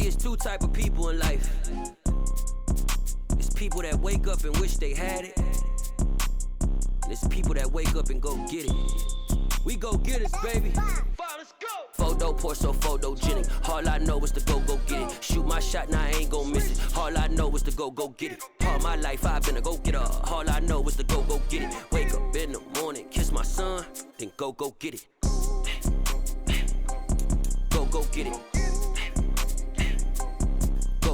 it's two type of people in life. It's people that wake up and wish they had it. And it's people that wake up and go get it. We go get it, baby. Let's go. Photo pour so photogenic. All I know is to go get it. Shoot my shot, now I ain't gon' miss it. All I know is to go get it. All my life I've been a go-getter. All I know is to go get it. Wake up in the morning, kiss my son, then go get it. Go get it.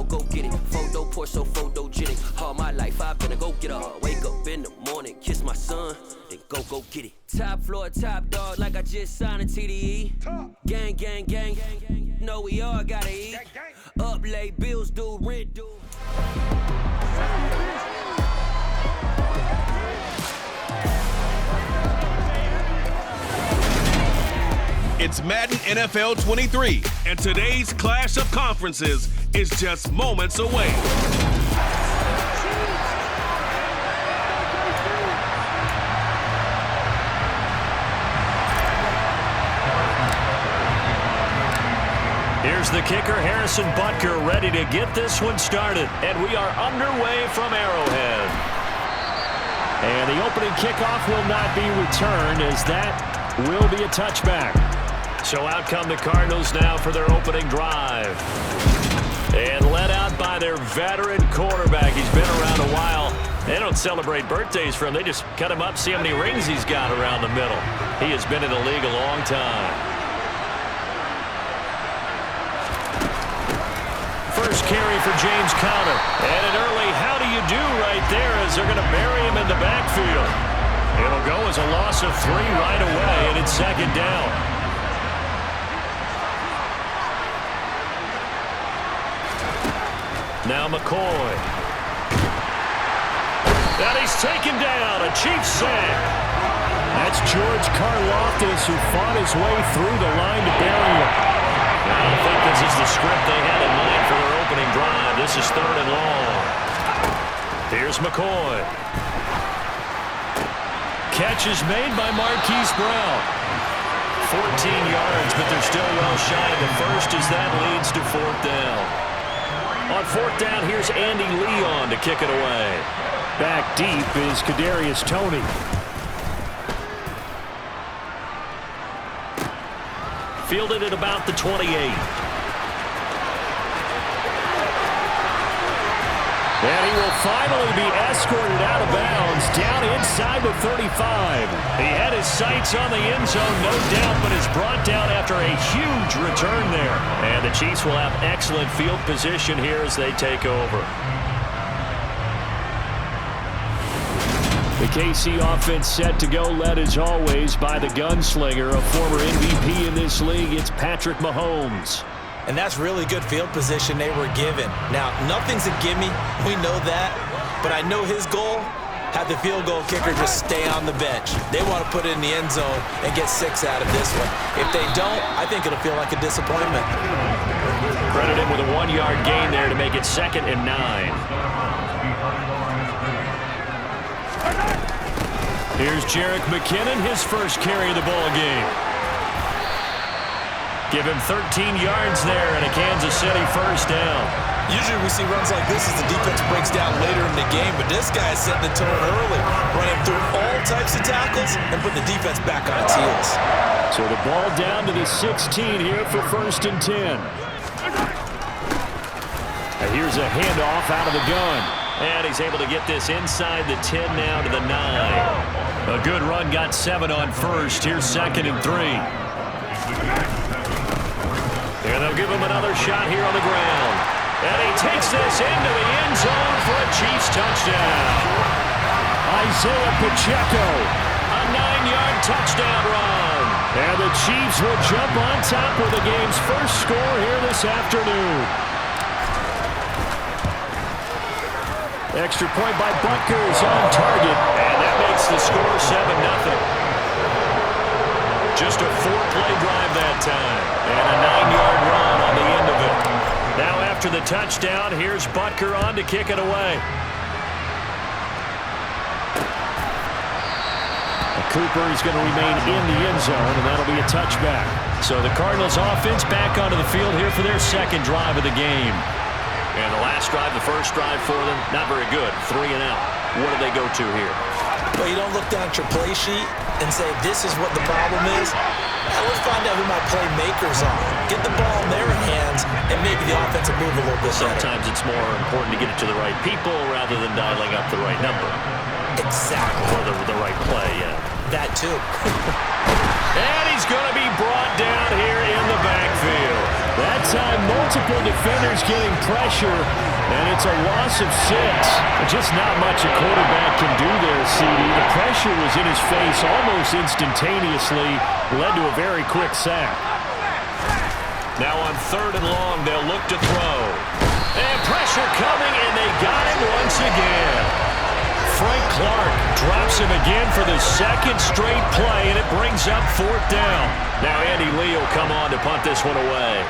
Go get it. Photo pour so photogenic. All my life I've been a go-getter. Wake up in the morning, kiss my son, then go get it. Top floor, top dog, like I just signed a TDE. Gang, gang, gang. Know we all gotta eat. Up late, bills due, rent due. It's Madden NFL 23, and today's clash of conferences is just moments away. Here's the kicker, Harrison Butker, ready to get this one started. And we are underway from Arrowhead. And the opening kickoff will not be returned, as that will be a touchback. So out come the Cardinals now for their opening drive. And led out by their veteran quarterback. He's been around a while. They don't celebrate birthdays for him. They just cut him up, see how many rings he's got around the middle. He has been in the league a long time. First carry for James Conner. And an early how do you do right there as they're going to bury him in the backfield. It'll go as a loss of 3 right away, and it's second down. Now McCoy. And he's taken down. A Chiefs sack. That's George Karlaftis, who fought his way through the line to bury him. I don't think this is the script they had in mind for their opening drive. This is 3rd and long. Here's McCoy. Catch is made by Marquise Brown. 14 yards, but they're still well shy of the first as that leads to 4th down. On 4th down, here's Andy Leon to kick it away. Back deep is Kadarius Toney. Fielded at about the 28. And he will finally be escorted out of bounds down inside the 35. He had his sights on the end zone, no doubt, but is brought down after a huge return there. And the Chiefs will have excellent field position here as they take over. The KC offense set to go, led as always by the gunslinger, a former MVP in this league. It's Patrick Mahomes. And that's really good field position they were given. Now, nothing's a gimme. We know that. But I know his goal, have the field goal kicker just stay on the bench. They want to put it in the end zone and get 6 out of this one. If they don't, I think it'll feel like a disappointment. Credit him with a 1-yard gain there to make it 2nd and 9. Here's Jerick McKinnon, his first carry of the ball game. Give him 13 yards there and a Kansas City first down. Usually we see runs like this as the defense breaks down later in the game, but this guy is setting the tone early, running through all types of tackles and putting the defense back on its heels. So the ball down to the 16 here for 1st and 10. And here's a handoff out of the gun. And he's able to get this inside the 10 now to the 9. A good run, got 7 on first. Here's 2nd and 3. And they'll give him another shot here on the ground. And he takes this into the end zone for a Chiefs touchdown. Isaiah Pacheco, a 9-yard touchdown run. And the Chiefs will jump on top with the game's first score here this afternoon. Extra point by Butker is on target. And that makes the score 7-0. Just a 4-play drive that time. And a 9-yard run on the end of it. Now after the touchdown, here's Butker on to kick it away. Cooper is going to remain in the end zone, and that'll be a touchback. So the Cardinals offense back onto the field here for their second drive of the game. And the last drive, the first drive for them, not very good. 3 and out. What do they go to here? Well, you don't look down at your play sheet and say, this is what the problem is. Now let's find out who my playmakers are. Get the ball in their hands, and maybe the offense will move a little bit better. Sometimes it's more important to get it to the right people rather than dialing up the right number. Exactly. Or the right play, yeah. That too. And he's going to be brought down here in the backfield. That time, multiple defenders getting pressure, and it's a loss of 6. Just not much a quarterback can do there, CD. The pressure was in his face almost instantaneously, led to a very quick sack. Now on 3rd and long, they'll look to throw. And pressure coming, and they got him once again. Frank Clark drops him again for the second straight play, and it brings up 4th down. Now Andy Lee will come on to punt this one away.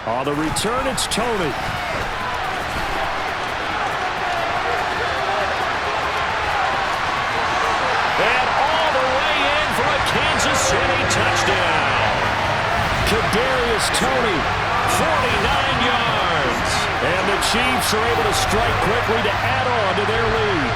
On the return, it's Tony. And all the way in for a Kansas City touchdown. Kadarius Toney. 49 yards. And the Chiefs are able to strike quickly to add on to their lead.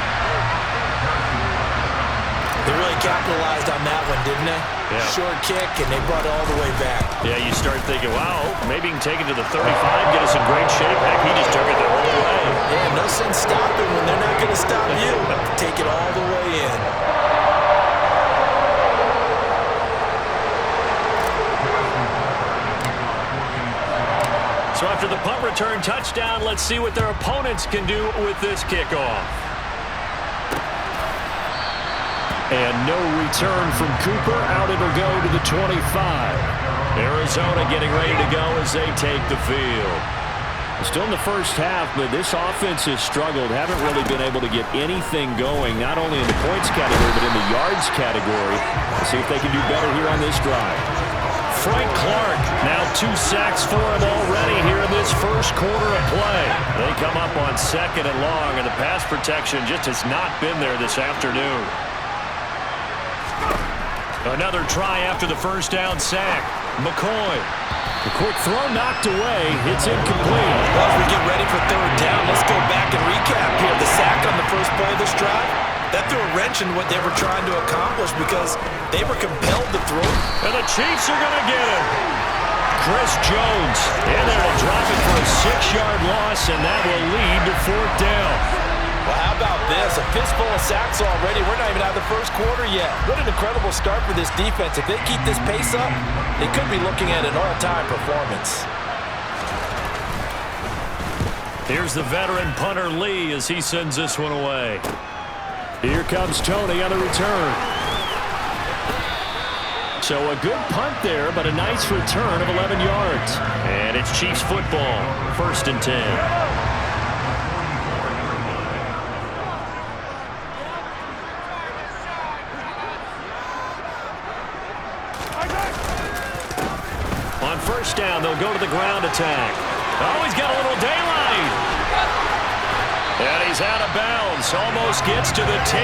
They really capitalized on that one, didn't they? Yeah. Short kick, and they brought it all the way back. Yeah, you start thinking, wow, maybe he can take it to the 35, get us in great shape. Heck, he just took it the whole way. Yeah, no sense stopping when they're not going to stop you. Take it all the way in. So after the punt return touchdown, let's see what their opponents can do with this kickoff. And no return from Cooper. Out it'll go to the 25. Arizona getting ready to go as they take the field. Still in the first half, but this offense has struggled. Haven't really been able to get anything going, not only in the points category, but in the yards category. Let's see if they can do better here on this drive. Frank Clark, now 2 sacks for him already here in this first quarter of play. They come up on 2nd and long, and the pass protection just has not been there this afternoon. Another try after the first down sack. McCoy. The quick throw knocked away. It's incomplete. Well, as we get ready for 3rd down, let's go back and recap here. The sack on the first play of this drive, that threw a wrench in what they were trying to accomplish because they were compelled to throw. And the Chiefs are going to get him. Chris Jones in there to drop it for a 6-yard loss, and that will lead to 4th down. Well, how about this? A fistful of sacks already. We're not even out of the first quarter yet. What an incredible start for this defense. If they keep this pace up, they could be looking at an all-time performance. Here's the veteran punter Lee as he sends this one away. Here comes Tony on the return. So a good punt there, but a nice return of 11 yards. And it's Chiefs football, 1st and 10. On 1st down, they'll go to the ground attack. Oh, he's got a little daylight. And he's out of bounds. Almost gets to the 10.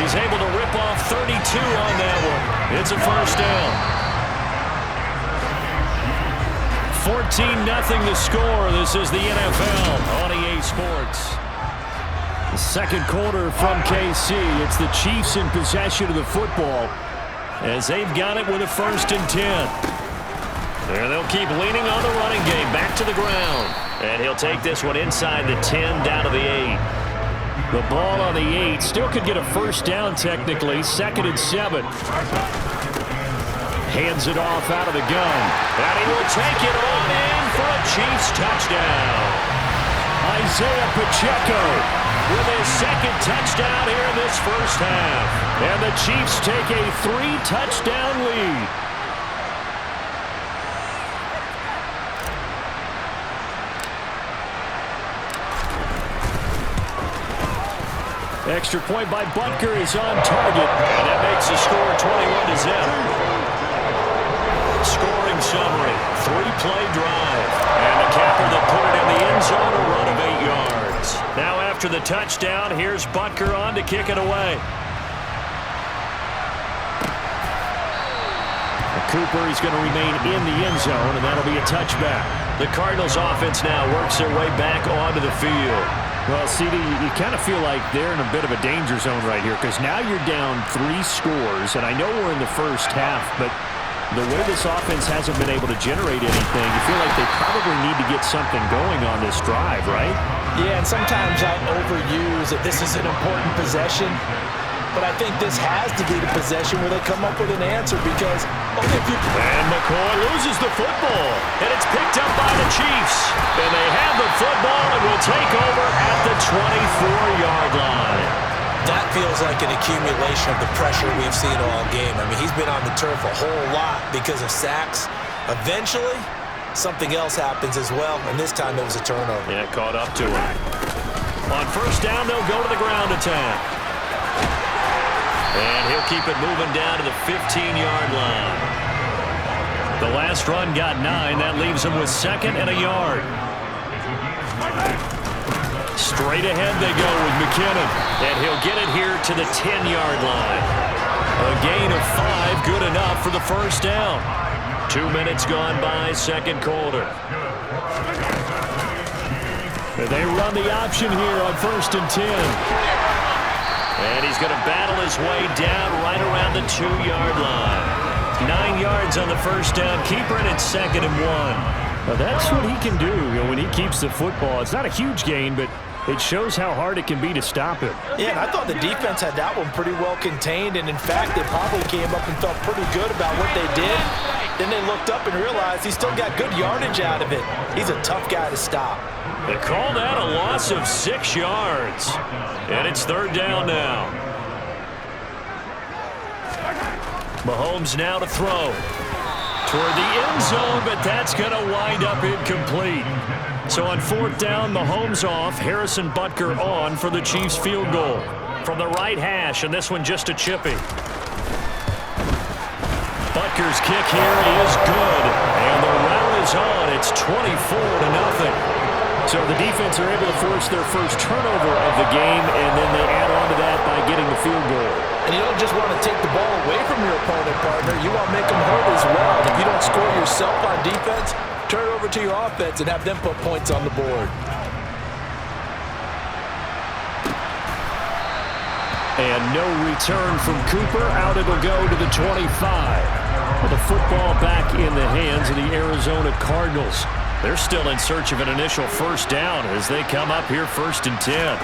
He's able to rip off 32 on that one. It's a 1st down. 14-0 the score. This is the NFL on EA Sports. The second quarter from KC. It's the Chiefs in possession of the football as they've got it with a 1st and 10. And they'll keep leaning on the running game. Back to the ground. And he'll take this one inside the 10 down to the 8. The ball on the 8. Still could get a 1st down technically. 2nd and 7. Hands it off out of the gun. And he will take it on in for a Chiefs touchdown. Isaiah Pacheco with his 2nd touchdown here in this first half. And the Chiefs take a 3-touchdown lead. Extra point by Butker is on target. And that makes the score 21-0. Scoring summary, 3-play drive. And the capper that put it in the end zone, a run of 8 yards. Now after after the touchdown. Here's Butker on to kick it away. Cooper is going to remain in the end zone, and that'll be a touchback. The Cardinals offense now works their way back onto the field. Well, CD, you kind of feel like they're in a bit of a danger zone right here because now you're down 3 scores, and I know we're in the first half, but the way this offense hasn't been able to generate anything, you feel like they probably need to get something going on this drive, right? Yeah, and sometimes I overuse that this is an important possession. But I think this has to be the possession where they come up with an answer because, okay, if you... And McCoy loses the football, and it's picked up by the Chiefs. And they have the football and will take over at the 24-yard line. That feels like an accumulation of the pressure we've seen all game. I mean, he's been on the turf a whole lot because of sacks. Eventually, something else happens as well, and this time it was a turnover. Yeah, caught up to him. On first down, they'll go to the ground attack. And he'll keep it moving down to the 15-yard line. The last run got 9. That leaves him with 2nd and a yard. Straight ahead they go with McKinnon. And he'll get it here to the 10-yard line. A gain of 5, good enough for the first down. 2 minutes gone by, second quarter. They run the option here on 1st and 10. And he's going to battle his way down right around the 2-yard line. 9 yards on the first down. Keeper in at 2nd and 1. Well, that's what he can do when he keeps the football. It's not a huge gain, but it shows how hard it can be to stop him. Yeah, and I thought the defense had that one pretty well contained. And, in fact, they probably came up and felt pretty good about what they did. Then they looked up and realized he still got good yardage out of it. He's a tough guy to stop. They call that a loss of 6 yards. And it's 3rd down now. Mahomes now to throw. Toward the end zone, but that's going to wind up incomplete. So on 4th down, Mahomes off. Harrison Butker on for the Chiefs field goal. From the right hash, and this one just a chippy. Butker's kick here is good. And the round is on. It's 24-0. So the defense are able to force their first turnover of the game, and then they add on to that by getting the field goal. And you don't just want to take the ball away from your opponent, partner. You want to make them hurt as well. If you don't score yourself on defense, turn it over to your offense and have them put points on the board. And no return from Cooper. Out it'll go to the 25. With the football back in the hands of the Arizona Cardinals. They're still in search of an initial first down as they come up here 1st and 10.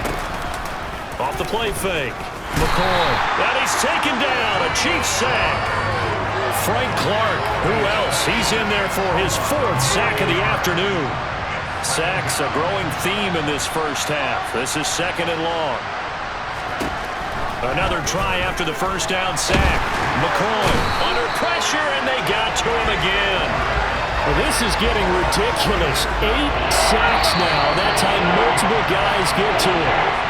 Off the play fake. McCoy. And he's taken down. A Chiefs sack. Frank Clark. Who else? He's in there for his 4th sack of the afternoon. Sacks a growing theme in this first half. This is 2nd and long. Another try after the first down sack. McCoy under pressure, and they got to him again. Well, this is getting ridiculous. 8 sacks now. That's how multiple guys get to him.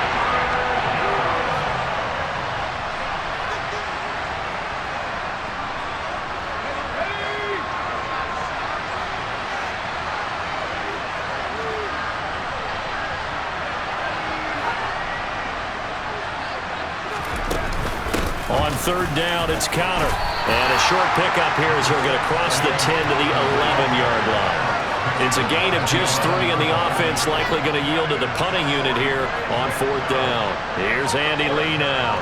On 3rd down, it's counter. And a short pickup here as he'll get across the 10 to the 11-yard line. It's a gain of just 3, and the offense likely going to yield to the punting unit here on 4th down. Here's Andy Lee now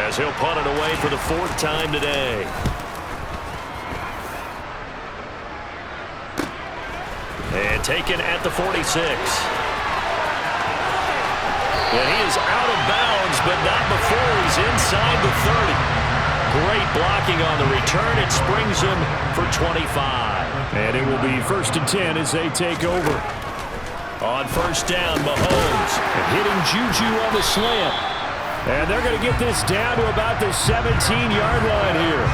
as he'll punt it away for the 4th time today. And taken at the 46. And he is out of bounds, but not before he's inside the 30. Great blocking on the return. It springs him for 25. And it will be 1st and 10 as they take over. On 1st down, Mahomes hitting Juju on the slant. And they're going to get this down to about the 17-yard line here.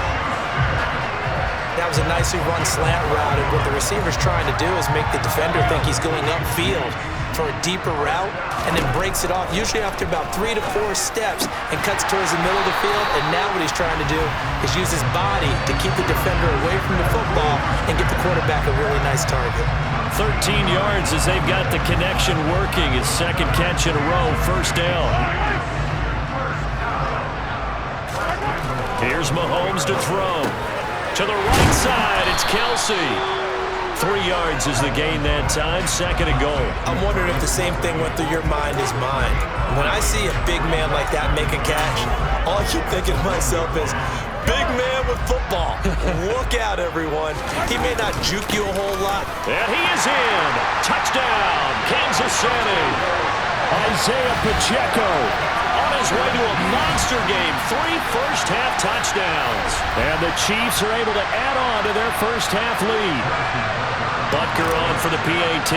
That was a nicely run slant route, and what the receiver's trying to do is make the defender think he's going upfield for a deeper route, and then breaks it off, usually after about 3 to 4 steps, and cuts towards the middle of the field. And now what he's trying to do is use his body to keep the defender away from the football and get the quarterback a really nice target. 13 yards as they've got the connection working. His second catch in a row, first down. Here's Mahomes to throw. To the right side, it's Kelsey. 3 yards is the gain that time, second and goal. I'm wondering if the same thing went through your mind as mine. When I see a big man like that make a catch, all I keep thinking to myself is, big man with football. Look out, everyone. He may not juke you a whole lot. And he is in. Touchdown, Kansas City. Isaiah Pacheco On his way to a monster game. 3 first-half touchdowns. And the Chiefs are able to add on to their first-half lead. Butker on for the PAT.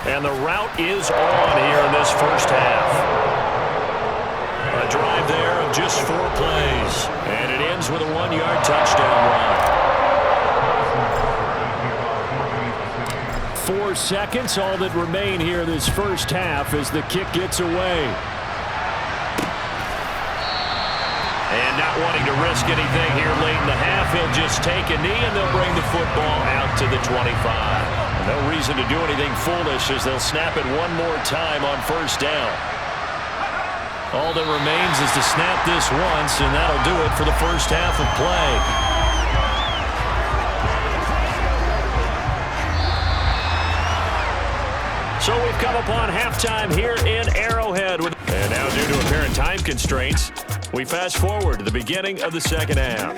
And the route is on here in this first half. A drive there of just 4 plays. And it ends with a 1-yard touchdown run. 4 seconds, all that remain here this first half as the kick gets away. And not wanting to risk anything here late in the half, he'll just take a knee and they'll bring the football out to the 25. No reason to do anything foolish as they'll snap it one more time on first down. All that remains is to snap this once, and that'll do it for the first half of play. So we've come upon halftime here in Arrowhead. And now, due to apparent time constraints, we fast forward to the beginning of the second half.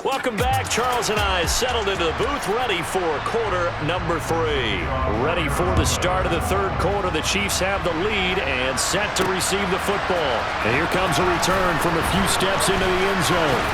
Welcome back. Charles and I settled into the booth, ready for quarter number 3. Ready for the start of the third quarter. The Chiefs have the lead and set to receive the football. And here comes a return from a few steps into the end zone.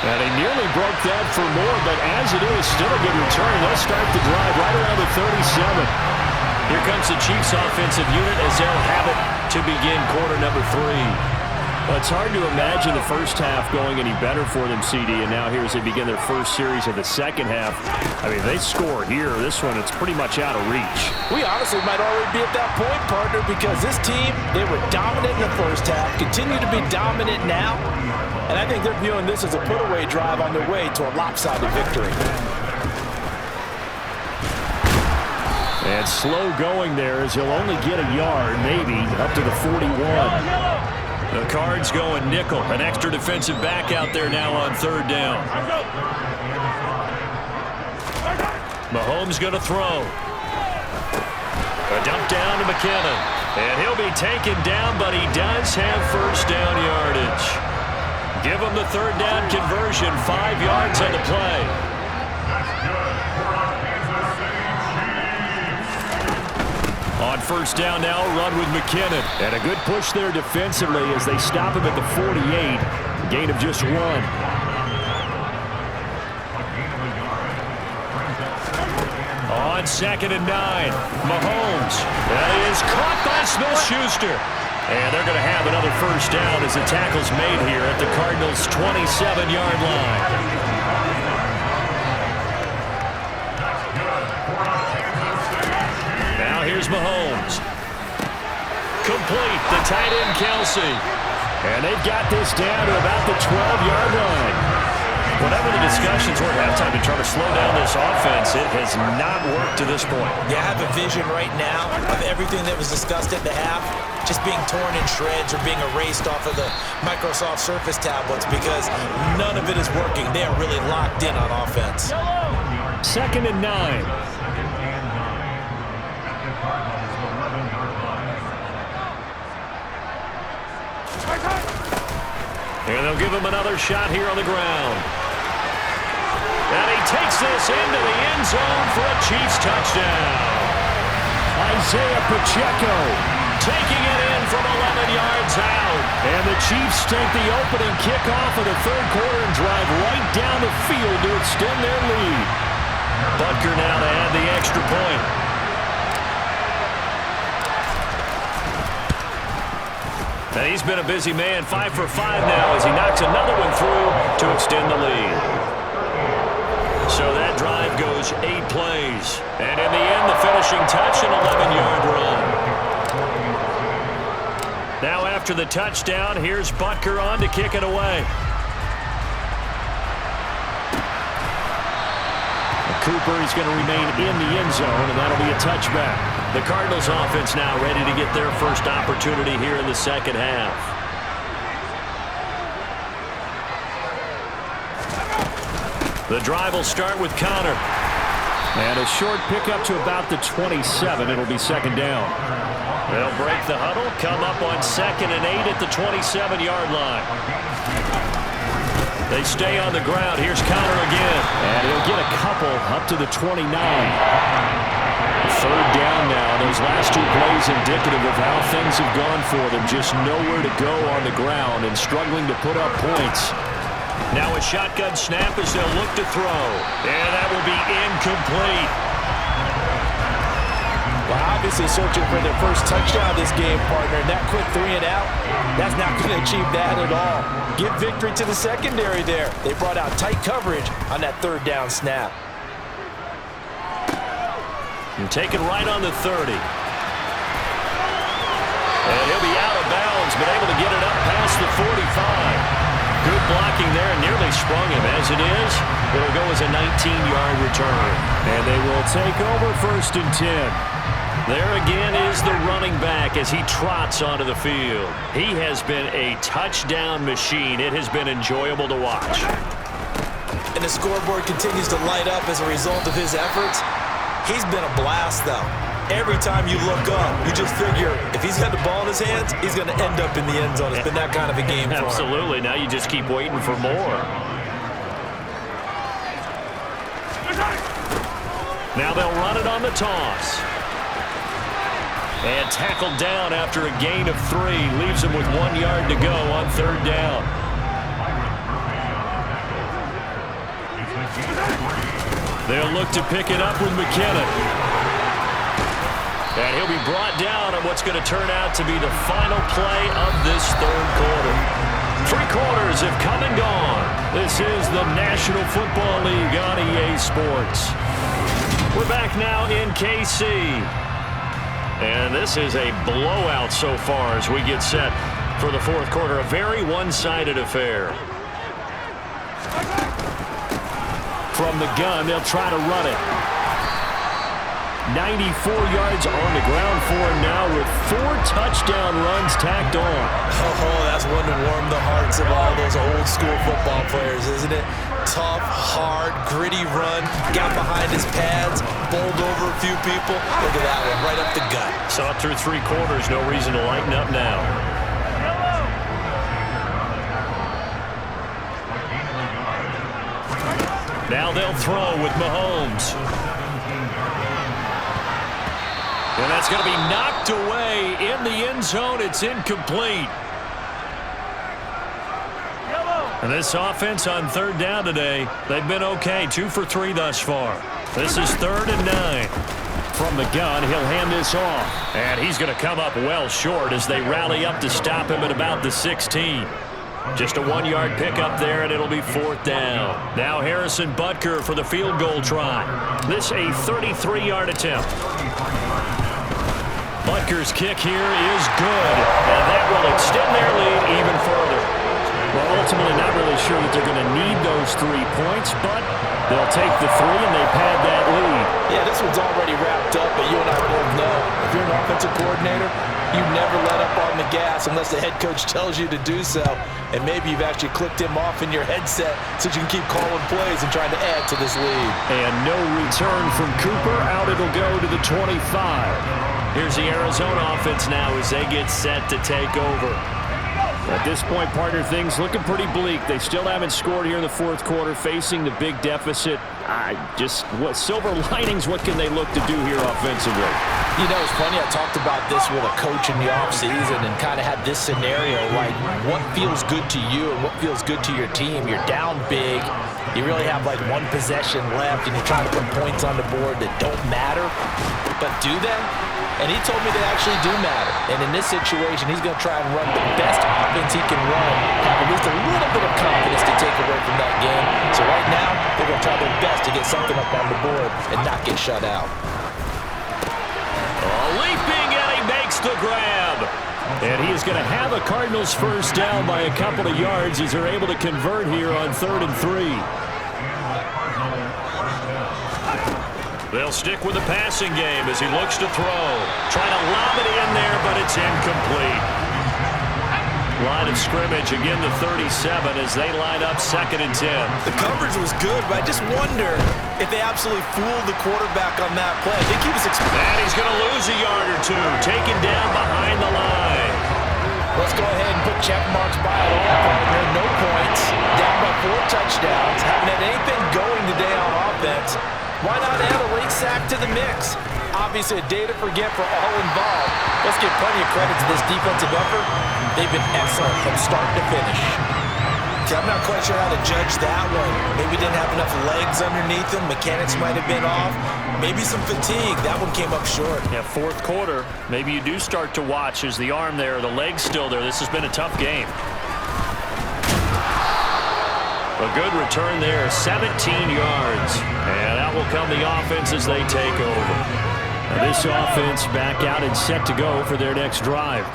And he nearly broke that for more, but as it is, still a good return. They'll start the drive right around the 37. Here comes the Chiefs offensive unit as they'll have it to begin quarter number 3. Well, it's hard to imagine the first half going any better for them, CD, and now here as they begin their first series of the second half. I mean, they score here. This one, it's pretty much out of reach. We honestly might already be at that point, partner, because this team, they were dominant in the first half, continue to be dominant now, and I think they're viewing this as a put-away drive on their way to a lopsided victory. And slow going there as he'll only get a yard, maybe, up to the 41. The Cards going nickel. An extra defensive back out there now on third down. Mahomes going to throw. A dump down to McKinnon. And he'll be taken down, but he does have first down yardage. Give him the third down conversion. 5 yards on the play. On first down now, run with McKinnon. And a good push there defensively as they stop him at the 48. Gain of just 1. On second and 9, Mahomes. That is caught by Smith-Schuster. And they're going to have another first down as the tackle's made here at the Cardinals' 27-yard line. Here's Mahomes. Complete, the tight end Kelsey. And they've got this down to about the 12-yard line. Whatever the discussions were at halftime to try to slow down this offense, it has not worked to this point. Yeah, I have a vision right now of everything that was discussed at the half just being torn in shreds or being erased off of the Microsoft Surface tablets because none of it is working. They are really locked in on offense. Second and 9. And they'll give him another shot here on the ground. And he takes this into the end zone for a Chiefs touchdown. Isaiah Pacheco taking it in from 11 yards out. And the Chiefs take the opening kickoff of the third quarter and drive right down the field to extend their lead. Butker now to add the extra point. And he's been a busy man, 5 for 5 now as he knocks another one through to extend the lead. So that drive goes 8 plays. And in the end, the finishing touch, an 11-yard run. Now after after the touchdown. Here's Butker on to kick it away. Cooper is going to remain in the end zone, and that'll be a touchback. The Cardinals offense now ready to get their first opportunity here in the second half. The drive will start with Connor. And a short pickup to about the 27. It'll be second down. They'll break the huddle, come up on 2nd and 8 at the 27-yard line. They stay on the ground. Here's Connor again. And he'll get a couple up to the 29. Third down now. Those last two plays indicative of how things have gone for them. Just nowhere to go on the ground and struggling to put up points. Now a shotgun snap as they'll look to throw. And that will be incomplete. Well, obviously searching for their first touchdown this game, partner. And that quick 3 and out, that's not going to achieve that at all. Give victory to the secondary there. They brought out tight coverage on that third down snap. And taken right on the 30. And he'll be out of bounds, but able to get it up past the 45. Good blocking there and nearly sprung him. As it is, it'll go as a 19-yard return. And they will take over 1st and 10. There again is the running back as he trots onto the field. He has been a touchdown machine. It has been enjoyable to watch. And the scoreboard continues to light up as a result of his efforts. He's been a blast, though. Every time you look up, you just figure if he's got the ball in his hands, he's going to end up in the end zone. It's been that kind of a game for him. Absolutely. Now you just keep waiting for more. Now they'll run it on the toss. And tackled down after a gain of 3. Leaves him with 1 yard to go on 3rd down. They'll look to pick it up with McKinnon. And he'll be brought down on what's going to turn out to be the final play of this 3rd quarter. 3 quarters have come and gone. This is the National Football League on EA Sports. We're back now in KC. And this is a blowout so far as we get set for the 4th quarter. A very one-sided affair. From the gun, they'll try to run it. 94 yards on the ground for him now with 4 touchdown runs tacked on. Oh, that's one to warm the hearts of all those old school football players, isn't it? Tough, hard, gritty run, got behind his pads, bowled over a few people. Look at that one, right up the gut. Saw it through 3 quarters, no reason to lighten up now. Now they'll throw with Mahomes. And that's going to be knocked away in the end zone. It's incomplete. And this offense on 3rd down today, they've been okay. 2 for 3 thus far. This is 3rd and 9. From the gun, he'll hand this off. And he's going to come up well short as they rally up to stop him at about the 16. Just a 1-yard pickup there, and it'll be 4th down. Now Harrison Butker for the field goal try. This a 33-yard attempt. Butker's kick here is good, and that will extend their lead even further. Well, ultimately not really sure that they're going to need those 3 points, but they'll take the 3 and they pad that lead. Yeah, this one's already wrapped up, but you and I both know if you're an offensive coordinator, you never let up on the gas unless the head coach tells you to do so. And maybe you've actually clicked him off in your headset so you can keep calling plays and trying to add to this lead. And no return from Cooper. Out it'll go to the 25. Here's the Arizona offense now as they get set to take over. At this point, partner, things looking pretty bleak. They still haven't scored here in the 4th quarter, facing the big deficit. What silver linings, what can they look to do here offensively? You know, it's funny, I talked about this with a coach in the offseason and kind of had this scenario, like what feels good to you and what feels good to your team. You're down big. You really have like 1 possession left and you're trying to put points on the board that don't matter. But do they? And he told me they actually do matter. And in this situation, he's going to try and run the best offense he can run, have at least a little bit of confidence to take away from that game. So right now, they're going to try their best to get something up on the board and not get shut out. Leaping, and he makes the grab. And he is going to have a Cardinals first down by a couple of yards as they're able to convert here on 3rd and 3. They'll stick with the passing game as he looks to throw. Trying to lob it in there, but it's incomplete. Line of scrimmage, again the 37 as they line up 2nd and 10. The coverage was good, but I just wonder if they absolutely fooled the quarterback on that play. I think he was and he's going to lose a yard or two, taken down behind the line. Let's go ahead and put check marks by it all, partner. No points. Down by 4 touchdowns. Haven't had anything going today on offense. Why not add a late sack to the mix? Obviously a day to forget for all involved. Let's give plenty of credit to this defensive effort. They've been excellent from start to finish. See, I'm not quite sure how to judge that one. Maybe didn't have enough legs underneath them. Mechanics might have been off. Maybe some fatigue. That one came up short. Yeah, 4th quarter. Maybe you do start to watch. Is the arm there, the leg's still there? This has been a tough game. A good return there, 17 yards. And that will come the offense as they take over. Now this offense back out and set to go for their next drive.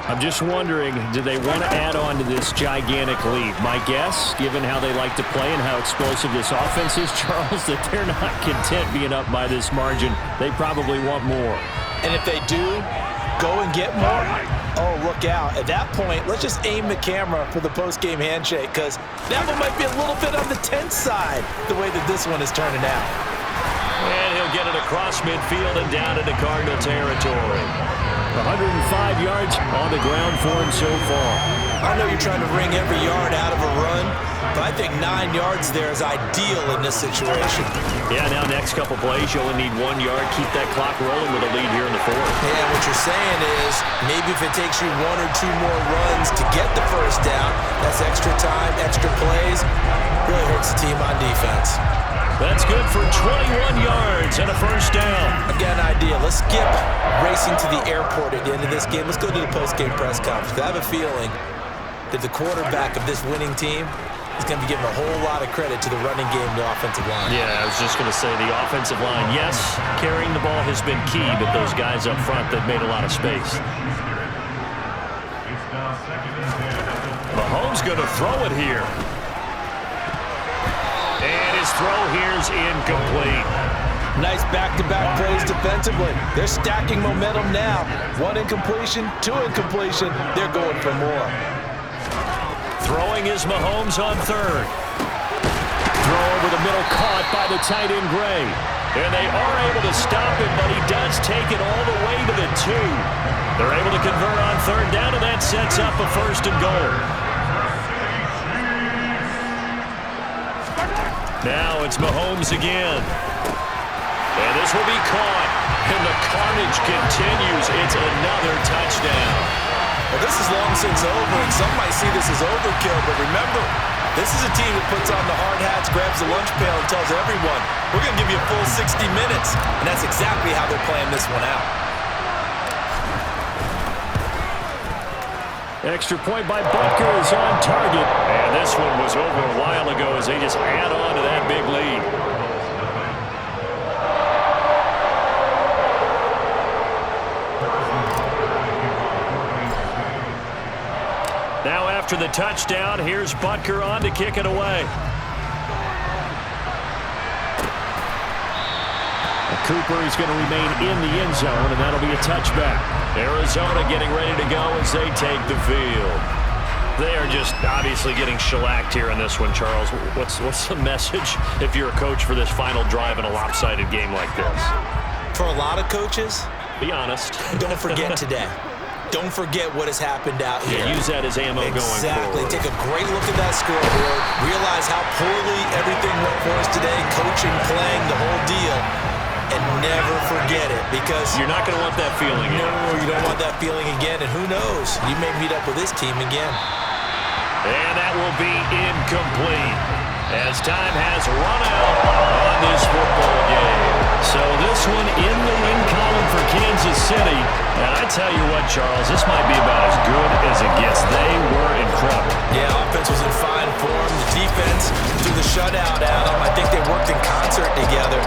I'm just wondering, do they want to add on to this gigantic lead? My guess, given how they like to play and how explosive this offense is, Charles, that they're not content being up by this margin. They probably want more. And if they do go and get more, oh, look out. At that point, let's just aim the camera for the post-game handshake, because that one might be a little bit on the tense side, the way that this one is turning out. And he'll get it across midfield and down into Cardinal territory. 105 yards on the ground for him so far. I know you're trying to wring every yard out of a run, but I think 9 yards there is ideal in this situation. Yeah, now next couple plays, you only need 1 yard. Keep that clock rolling with a lead here in the 4th. Yeah, what you're saying is maybe if it takes you 1 or 2 more runs to get the first down, that's extra time, extra plays. Really hurts the team on defense. That's good for 21 yards and a first down. I've got an idea. Let's skip racing to the airport at the end of this game. Let's go to the post-game press conference. I have a feeling that the quarterback of this winning team is going to be giving a whole lot of credit to the running game and the offensive line. Yeah, I was just going to say the offensive line, yes, carrying the ball has been key, but those guys up front, they've made a lot of space. Mahomes going to throw it here. And his throw here's incomplete. Nice back-to-back plays defensively. They're stacking momentum now. 1 incompletion, 2 incompletion. They're going for more. Throwing is Mahomes on 3rd. Throw over the middle, caught by the tight end Gray. And they are able to stop him, but he does take it all the way to the 2. They're able to convert on 3rd down, and that sets up a 1st and goal. Now it's Mahomes again. And this will be caught. And the carnage continues. It's another touchdown. Well, this is long since over, and some might see this as overkill, but remember, this is a team that puts on the hard hats, grabs the lunch pail, and tells everyone, we're going to give you a full 60 minutes. And that's exactly how they're playing this one out. Extra point by Butker is on target. And this one was over a while ago as they just add on to that big lead. Now after the touchdown, here's Butker on to kick it away. Cooper is going to remain in the end zone, and that'll be a touchback. Arizona getting ready to go as they take the field. They are just obviously getting shellacked here in this one, Charles. What's the message if you're a coach for this final drive in a lopsided game like this? For a lot of coaches, be honest. Don't forget today. Don't forget what has happened out here. Yeah, use that as ammo going forward. Exactly. Take a great look at that scoreboard. Realize how poorly everything went for us today. Coaching, playing, the whole deal. And never forget it, because you're not going to want that feeling again. No, you don't want that feeling again. And who knows? You may meet up with this team again. And that will be incomplete as time has run out on this football game. So this one in the win column for Kansas City. And I tell you what, Charles, this might be about as good as it gets. They were incredible. Yeah, offense was in fine form. The defense threw the shutout at them. I think they worked in concert together.